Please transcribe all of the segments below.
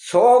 100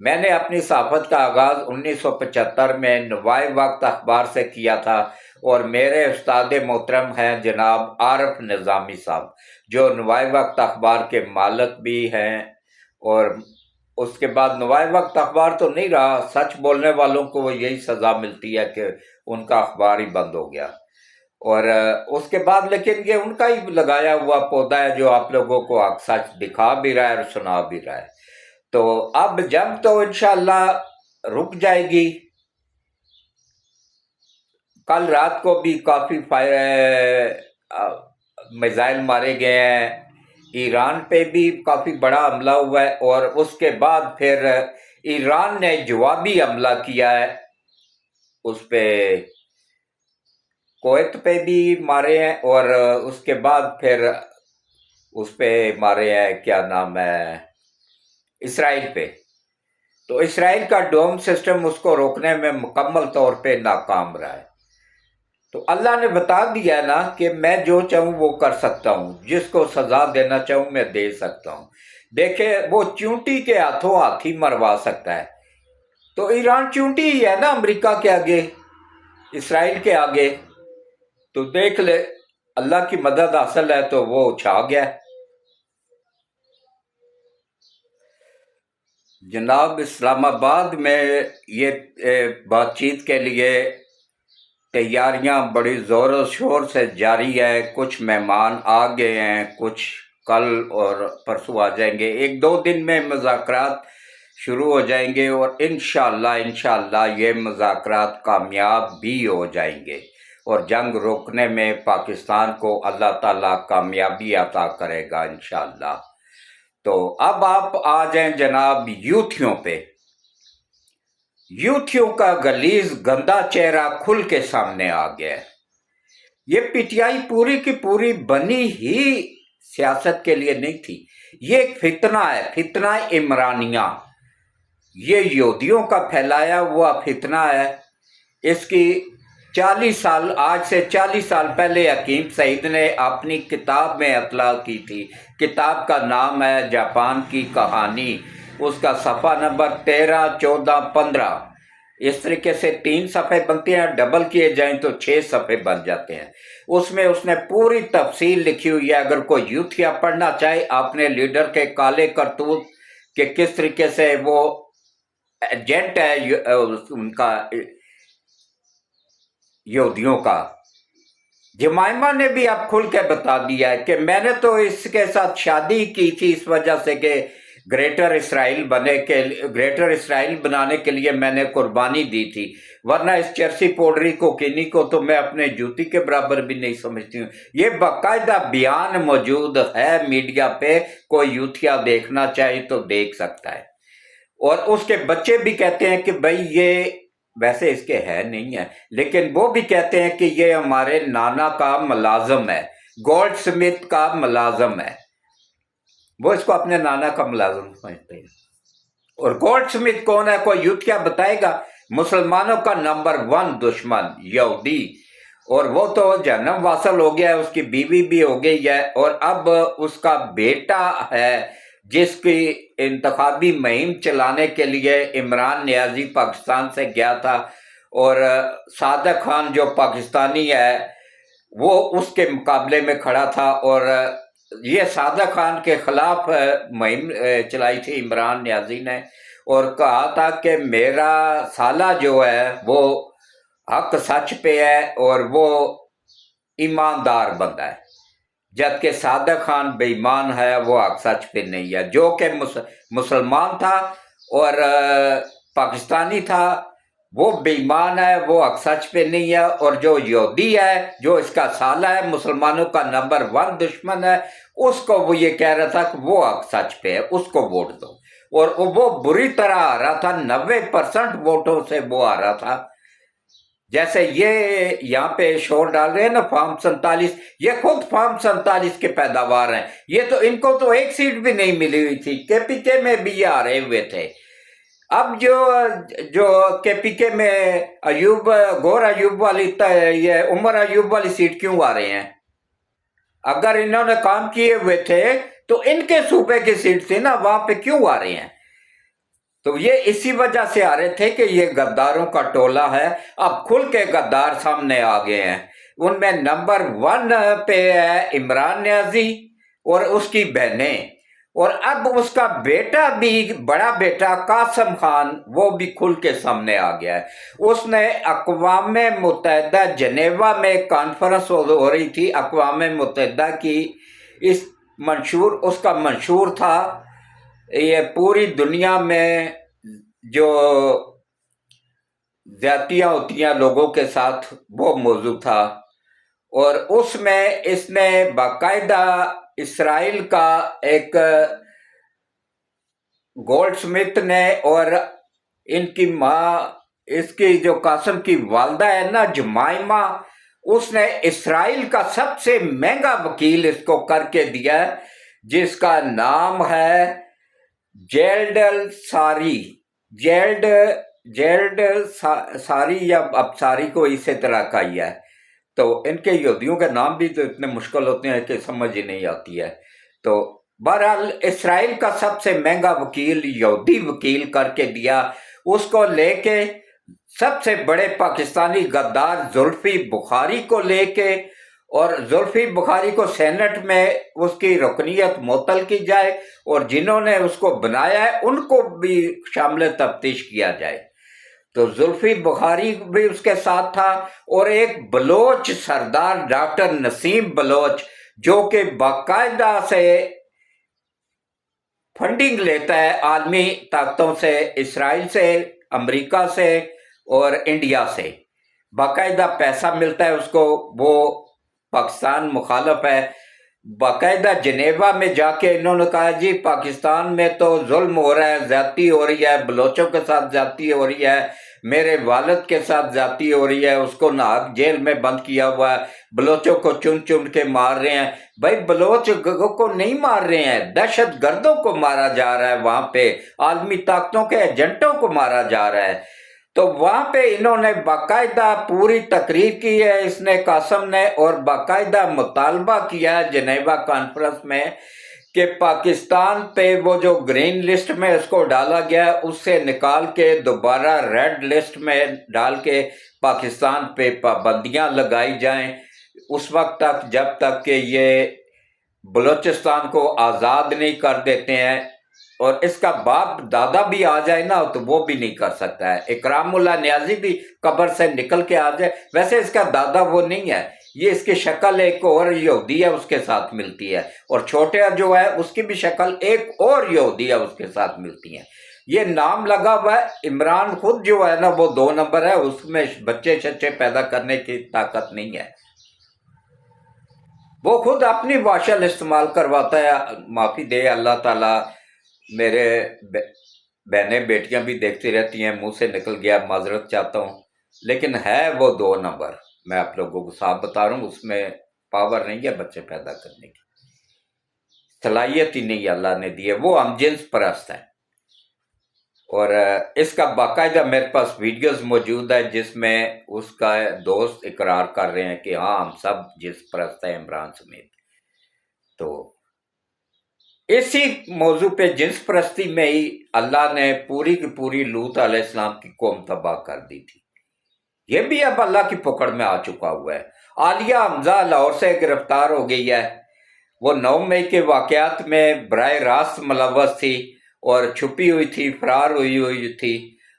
میں نے اپنی صحافت کا آغاز 1975 میں نوائے وقت اخبار سے کیا تھا، اور میرے استاد محترم ہیں جناب عارف نظامی صاحب، جو نوائے وقت اخبار کے مالک بھی ہیں، اور اس کے بعد نوائے وقت اخبار تو نہیں رہا، سچ بولنے والوں کو یہی سزا ملتی ہے کہ ان کا اخبار ہی بند ہو گیا، اور اس کے بعد لیکن یہ ان کا ہی لگایا ہوا پودا ہے جو آپ لوگوں کو حق سچ دکھا بھی رہا ہے اور سنا بھی رہا ہے۔ تو اب جنگ تو انشاءاللہ رک جائے گی۔ کل رات کو بھی کافی میزائل مارے گئے ہیں، ایران پہ بھی کافی بڑا حملہ ہوا ہے، اور اس کے بعد پھر ایران نے جوابی حملہ کیا ہے، اس پہ کویت پہ بھی مارے ہیں، اور اس کے بعد پھر اس پہ مارے ہیں، کیا نام ہے، اسرائیل پہ۔ تو اسرائیل کا ڈوم سسٹم اس کو روکنے میں مکمل طور پہ ناکام رہا ہے۔ تو اللہ نے بتا دیا نا کہ میں جو چاہوں وہ کر سکتا ہوں، جس کو سزا دینا چاہوں میں دے سکتا ہوں۔ دیکھیں وہ چونٹی کے ہاتھوں ہاتھی مروا سکتا ہے، تو ایران چونٹی ہی ہے نا امریکہ کے آگے، اسرائیل کے آگے، تو دیکھ لے اللہ کی مدد حاصل ہے تو وہ چھا گیا۔ جناب اسلام آباد میں یہ بات چیت کے لیے تیاریاں بڑی زور و شور سے جاری ہے، کچھ مہمان آ گئے ہیں، کچھ کل اور پرسوں آ جائیں گے، ایک دو دن میں مذاکرات شروع ہو جائیں گے، اور انشاءاللہ یہ مذاکرات کامیاب بھی ہو جائیں گے، اور جنگ روکنے میں پاکستان کو اللہ تعالیٰ کامیابی عطا کرے گا انشاءاللہ۔ تو اب آپ آ جائیں جناب یوتھیوں پہ۔ یوتھیوں کا غلیظ گندا چہرہ کھل کے سامنے آ گیا ہے۔ یہ پی ٹی آئی پوری کی پوری بنی ہی سیاست کے لیے نہیں تھی، یہ ایک فتنہ ہے، فتنہ عمرانیہ، یہ یہودیوں کا پھیلایا ہوا فتنہ ہے۔ اس کی 40 سال، آج سے 40 سال پہلے حکیم سعید نے اپنی کتاب میں اطلاع کی تھی، کتاب کا نام ہے جاپان کی کہانی، اس کا صفحہ نمبر 13، 14، 15، اس طریقے سے 3 صفحے بنتے ہیں، ڈبل کیے جائیں تو 6 صفحے بن جاتے ہیں۔ اس میں اس نے پوری تفصیل لکھی ہوئی ہے، اگر کوئی یوتھیا پڑھنا چاہے اپنے لیڈر کے کالے کرتوت کہ کس طریقے سے وہ ایجنٹ ہے ان کا، یہودیوں کا۔ جمائمہ نے بھی اب کھل کے بتا دیا ہے کہ میں نے تو اس کے ساتھ شادی کی تھی اس وجہ سے کہ گریٹر اسرائیل بنانے کے لیے میں نے قربانی دی تھی، ورنہ اس چرسی پوڈری کو کینی کو تو میں اپنے جوتی کے برابر بھی نہیں سمجھتی ہوں۔ یہ باقاعدہ بیان موجود ہے میڈیا پہ، کوئی یوتھیا دیکھنا چاہے تو دیکھ سکتا ہے، اور اس کے بچے بھی کہتے ہیں کہ بھائی یہ ویسے اس کے ہے نہیں ہے، لیکن وہ بھی کہتے ہیں کہ یہ ہمارے نانا کا ملازم ہے، گولڈ سمتھ کا ملازم ہے، وہ اس کو اپنے نانا کا ملازم سمجھتے ہیں۔ اور گولڈ سمتھ کون ہے؟ کوئی یوتھیا بتائے گا؟ مسلمانوں کا نمبر 1 دشمن یہودی، اور وہ تو جہنم واصل ہو گیا ہے، اس کی بیوی بھی ہو گئی ہے، اور اب اس کا بیٹا ہے جس کی انتخابی مہم چلانے کے لیے عمران نیازی پاکستان سے گیا تھا، اور صادق خان جو پاکستانی ہے وہ اس کے مقابلے میں کھڑا تھا، اور یہ صادق خان کے خلاف مہم چلائی تھی عمران نیازی نے، اور کہا تھا کہ میرا سالہ جو ہے وہ حق سچ پہ ہے اور وہ ایماندار بندہ ہے، جبکہ صادق خان بے ایمان ہے، وہ حق سچ پہ نہیں ہے، جو کہ مسلمان تھا اور پاکستانی تھا، وہ بے ایمان ہے، وہ حق سچ پہ نہیں ہے، اور جو یہودی ہے جو اس کا سالہ ہے، مسلمانوں کا نمبر 1 دشمن ہے، اس کو وہ یہ کہہ رہا تھا کہ وہ حق سچ پہ ہے، اس کو ووٹ دو، اور وہ بری طرح آ رہا تھا، 90% ووٹوں سے وہ آ رہا تھا۔ جیسے یہ یہاں پہ شور ڈال رہے ہیں نا فارم 47، یہ خود فارم 47 کے پیداوار ہیں، یہ تو ان کو تو ایک سیٹ بھی نہیں ملی ہوئی تھی، کے پی کے میں بھی یہ آ رہے ہوئے تھے۔ اب جو کے پی کے میں گور ایوب والی یہ عمر ایوب والی سیٹ کیوں آ رہے ہیں؟ اگر انہوں نے کام کیے ہوئے تھے تو ان کے صوبے کی سیٹ تھی نا، وہاں پہ کیوں آ رہے ہیں؟ تو یہ اسی وجہ سے آ رہے تھے کہ یہ غداروں کا ٹولہ ہے. اب کھل کے غدار سامنے آ گئے ہیں. ان میں نمبر 1 پہ ہے عمران نیازی اور اس کی بہنیں، اور اب اس کا بیٹا بھی، بڑا بیٹا قاسم خان، وہ بھی کھل کے سامنے آ گیا ہے. اس نے اقوام متحدہ جنیوا میں کانفرنس ہو رہی تھی اقوام متحدہ کی، اس کا منشور تھا یہ پوری دنیا میں جو زیادتیاں ہوتی ہیں لوگوں کے ساتھ، وہ موضوع تھا. اور اس میں اس نے باقاعدہ اسرائیل کا ایک گولڈ سمتھ نے اور ان کی ماں، اس کی جو قاسم کی والدہ ہے نا جمائمہ، اس نے اسرائیل کا سب سے مہنگا وکیل اس کو کر کے دیا ہے، جس کا نام ہے جیلڈ ساری یا ابساری کو اسی طرح کا ہی ہے. تو ان کے یہودیوں کے نام بھی تو اتنے مشکل ہوتے ہیں کہ سمجھ ہی نہیں آتی ہے. تو بہرحال اسرائیل کا سب سے مہنگا وکیل یہودی وکیل کر کے دیا. اس کو لے کے سب سے بڑے پاکستانی غدار زلفی بخاری کو لے کے، اور زلفی بخاری کو سینٹ میں اس کی رکنیت معطل کی جائے، اور جنہوں نے اس کو بنایا ہے ان کو بھی شامل تفتیش کیا جائے. تو زلفی بخاری بھی اس کے ساتھ تھا، اور ایک بلوچ سردار ڈاکٹر نسیم بلوچ، جو کہ باقاعدہ سے فنڈنگ لیتا ہے عالمی طاقتوں سے، اسرائیل سے، امریکہ سے اور انڈیا سے باقاعدہ پیسہ ملتا ہے اس کو. وہ پاکستان مخالف ہے. باقاعدہ جنیوا میں جا کے انہوں نے کہا جی پاکستان میں تو ظلم ہو رہا ہے، زیادتی ہو رہی ہے، بلوچوں کے ساتھ زیادتی ہو رہی ہے، میرے والد کے ساتھ زیادتی ہو رہی ہے، اس کو ناحق جیل میں بند کیا ہوا ہے، بلوچوں کو چن چن کے مار رہے ہیں. بھائی بلوچ کو نہیں مار رہے ہیں، دہشت گردوں کو مارا جا رہا ہے، وہاں پہ عالمی طاقتوں کے ایجنٹوں کو مارا جا رہا ہے. تو وہاں پہ انہوں نے باقاعدہ پوری تقریر کی ہے اس نے، قاسم نے، اور باقاعدہ مطالبہ کیا ہے جنیوا کانفرنس میں کہ پاکستان پہ وہ جو گرین لسٹ میں اس کو ڈالا گیا اس سے نکال کے دوبارہ ریڈ لسٹ میں ڈال کے پاکستان پہ پابندیاں لگائی جائیں اس وقت تک جب تک کہ یہ بلوچستان کو آزاد نہیں کر دیتے ہیں. اور اس کا باپ دادا بھی آ جائے نا تو وہ بھی نہیں کر سکتا ہے. اکرام اللہ نیازی بھی قبر سے نکل کے آ جائے، ویسے اس کا دادا وہ نہیں ہے، یہ اس کی شکل ایک اور یہودی ہے اس کے ساتھ ملتی ہے، اور چھوٹا جو ہے اس کی بھی شکل ایک اور یہودی ہے اس کے ساتھ ملتی ہے. یہ نام لگا ہوا ہے. عمران خود جو ہے نا وہ 2 نمبر ہے، اس میں بچے شچے پیدا کرنے کی طاقت نہیں ہے. وہ خود اپنی واشل استعمال کرواتا ہے. معافی دے اللہ تعالیٰ، میرے بہنیں بیٹیاں بھی دیکھتی رہتی ہیں، منہ سے نکل گیا، معذرت چاہتا ہوں، لیکن ہے وہ 2 نمبر. میں آپ لوگوں کو صاف بتا رہا ہوں، اس میں پاور نہیں ہے بچے پیدا کرنے کی، صلاحیت ہی نہیں اللہ نے دی ہے. وہ ہم جنس پرست ہے. اور اس کا باقاعدہ میرے پاس ویڈیوز موجود ہے جس میں اس کا دوست اقرار کر رہے ہیں کہ ہاں ہم سب جنس پرست ہیں عمران سمیت. تو اسی موضوع پہ جنس پرستی میں ہی اللہ نے پوری کی پوری لوط علیہ السلام کی قوم تباہ کر دی تھی. یہ بھی اب اللہ کی پکڑ میں آ چکا ہوا ہے. عالیہ حمزہ لاہور سے گرفتار ہو گئی ہے. وہ 9 مئی کے واقعات میں براہ راست ملوث تھی اور چھپی ہوئی تھی، فرار ہوئی تھی.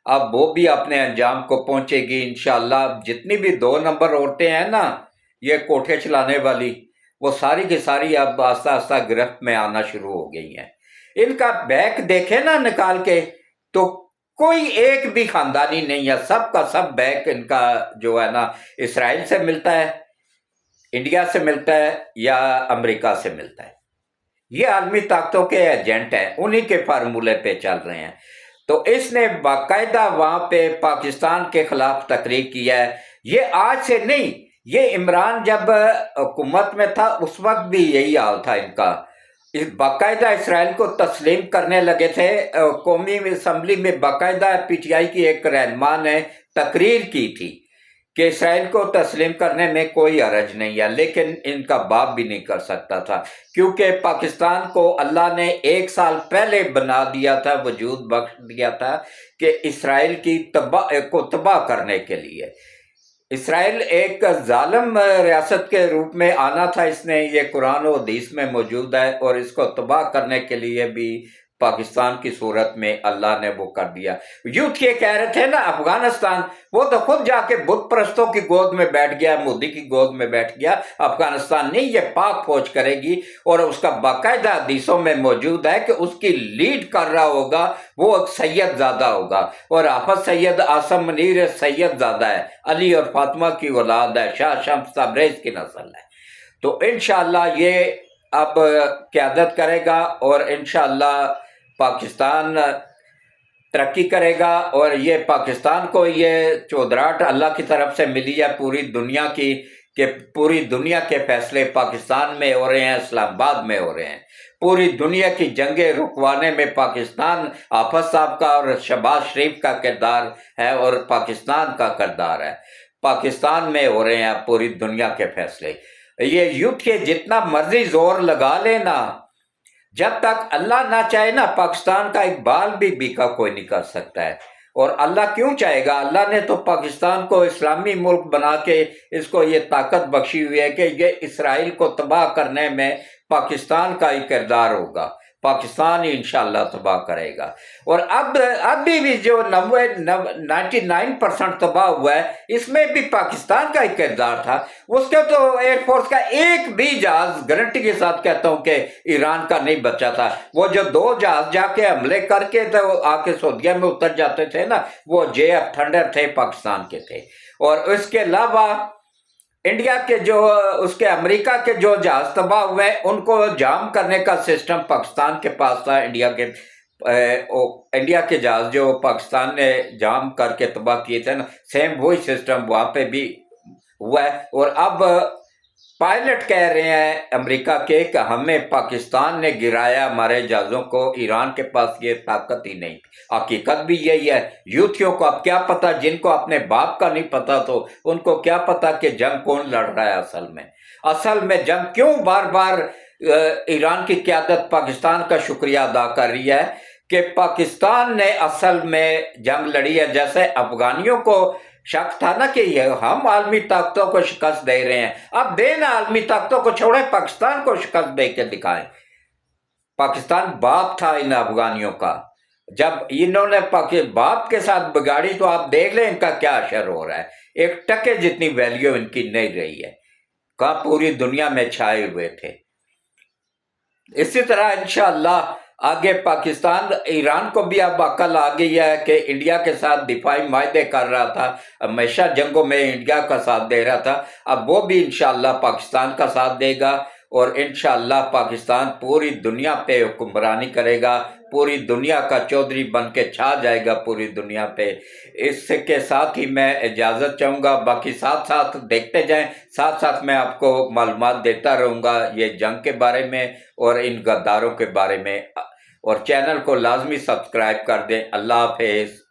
اب وہ بھی اپنے انجام کو پہنچے گی انشاءاللہ. جتنی بھی 2 نمبر عورتیں ہیں نا یہ کوٹھے چلانے والی، وہ ساری کی ساری اب آہستہ آہستہ گرفت میں آنا شروع ہو گئی ہیں. ان کا بیک دیکھے نا نکال کے تو کوئی ایک بھی خاندانی نہیں ہے، سب کا سب بیک ان کا جو ہے نا اسرائیل سے ملتا ہے، انڈیا سے ملتا ہے یا امریکہ سے ملتا ہے. یہ عالمی طاقتوں کے ایجنٹ ہیں، انہی کے فارمولے پہ چل رہے ہیں. تو اس نے باقاعدہ وہاں پہ پاکستان کے خلاف تقریر کیا ہے. یہ آج سے نہیں، یہ عمران جب حکومت میں تھا اس وقت بھی یہی حال تھا ان کا. باقاعدہ اسرائیل کو تسلیم کرنے لگے تھے. قومی اسمبلی میں باقاعدہ پی ٹی آئی کی ایک رہنما نے تقریر کی تھی کہ اسرائیل کو تسلیم کرنے میں کوئی حرج نہیں ہے، لیکن ان کا باپ بھی نہیں کر سکتا تھا، کیونکہ پاکستان کو اللہ نے 1 سال پہلے بنا دیا تھا، وجود بخش دیا تھا کہ اسرائیل کی تباہ کرنے کے لیے۔ اسرائیل ایک ظالم ریاست کے روپ میں آنا تھا، اس نے یہ قرآن و حدیث میں موجود ہے، اور اس کو تباہ کرنے کے لیے بھی پاکستان کی صورت میں اللہ نے وہ کر دیا۔ یوتھ یہ کہہ رہے تھے نا افغانستان، وہ تو خود جا کے بت پرستوں کی گود میں بیٹھ گیا، مودی کی گود میں بیٹھ گیا۔ افغانستان نہیں، یہ پاک فوج کرے گی، اور اس کا باقاعدہ حدیثوں میں موجود ہے کہ اس کی لیڈ کر رہا ہوگا وہ ایک سید زادہ ہوگا، اور حافظ سید عاصم منیر سید زادہ ہے، علی اور فاطمہ کی اولاد ہے، شاہ شمس تبریز کی نسل ہے۔ تو انشاءاللہ یہ اب قیادت کرے گا، اور انشاءاللہ پاکستان ترقی کرے گا، اور یہ پاکستان کو یہ چودراہٹ اللہ کی طرف سے ملی ہے پوری دنیا کی، کہ پوری دنیا کے فیصلے پاکستان میں ہو رہے ہیں، اسلام آباد میں ہو رہے ہیں۔ پوری دنیا کی جنگیں رکوانے میں پاکستان، حافظ صاحب کا اور شہباز شریف کا کردار ہے، اور پاکستان کا کردار ہے۔ پاکستان میں ہو رہے ہیں پوری دنیا کے فیصلے۔ یہ یوتھ کے جتنا مرضی زور لگا لینا، جب تک اللہ نہ چاہے نا، پاکستان کا ایک بال بھی بیکا کوئی نہیں کر سکتا ہے۔ اور اللہ کیوں چاہے گا؟ اللہ نے تو پاکستان کو اسلامی ملک بنا کے اس کو یہ طاقت بخشی ہوئی ہے کہ یہ اسرائیل کو تباہ کرنے میں پاکستان کا ہی کردار ہوگا، پاکستان ہی انشاءاللہ تباہ کرے گا۔ اور ابھی بھی جو 99% تباہ ہوا ہے، اس میں بھی پاکستان کا ہی کردار تھا۔ اس کے تو ایئر فورس کا ایک بھی جہاز، گارنٹی کے ساتھ کہتا ہوں کہ ایران کا نہیں بچا تھا۔ وہ جو 2 جہاز جا کے حملے کر کے آ کے سعودیہ میں اتر جاتے تھے نا، وہ JF تھنڈر تھے، پاکستان کے تھے۔ اور اس کے علاوہ انڈیا کے جو اس کے امریکہ کے جو جہاز تباہ ہوئے، ان کو جام کرنے کا سسٹم پاکستان کے پاس تھا۔ انڈیا کے جہاز جو پاکستان نے جام کر کے تباہ کیے تھے نا، سیم وہی سسٹم وہاں پہ بھی ہوا ہے۔ اور اب پائلٹ کہہ رہے ہیں امریکہ کے کہ ہمیں پاکستان نے گرایا ہمارے جہازوں کو، ایران کے پاس یہ طاقت ہی نہیں۔ حقیقت بھی یہی ہے۔ یوتھیوں کو اب کیا پتا، جن کو اپنے باپ کا نہیں پتا تو ان کو کیا پتا کہ جنگ کون لڑ رہا ہے اصل میں جنگ کیوں بار بار ایران کی قیادت پاکستان کا شکریہ ادا کر رہی ہے کہ پاکستان نے اصل میں جنگ لڑی ہے۔ جیسے افغانیوں کو شک تھا نا کہ یہ ہم عالمی طاقتوں کو شکست دے رہے ہیں، اب دینا عالمی طاقتوں کو چھوڑیں، پاکستان کو شکست دے کے دکھائیں۔ پاکستان باپ تھا ان افغانیوں کا، جب انہوں نے باپ کے ساتھ بگاڑی تو آپ دیکھ لیں ان کا کیا اشر ہو رہا ہے۔ ایک ٹکے جتنی ویلیو ان کی نہیں رہی ہے، کہاں پوری دنیا میں چھائے ہوئے تھے۔ اسی طرح انشاءاللہ آگے پاکستان، ایران کو بھی اب عقل آ گئی ہے کہ انڈیا کے ساتھ دفاعی معاہدے کر رہا تھا، ہمیشہ جنگوں میں انڈیا کا ساتھ دے رہا تھا، اب وہ بھی انشاءاللہ پاکستان کا ساتھ دے گا، اور انشاءاللہ پاکستان پوری دنیا پہ حکمرانی کرے گا، پوری دنیا کا چودھری بن کے چھا جائے گا پوری دنیا پہ۔ اس کے ساتھ ہی میں اجازت چاہوں گا، باقی ساتھ ساتھ دیکھتے جائیں، ساتھ ساتھ میں آپ کو معلومات دیتا رہوں گا یہ جنگ کے بارے میں اور ان غداروں کے بارے میں، اور چینل کو لازمی سبسکرائب کر دیں۔ اللہ حافظ۔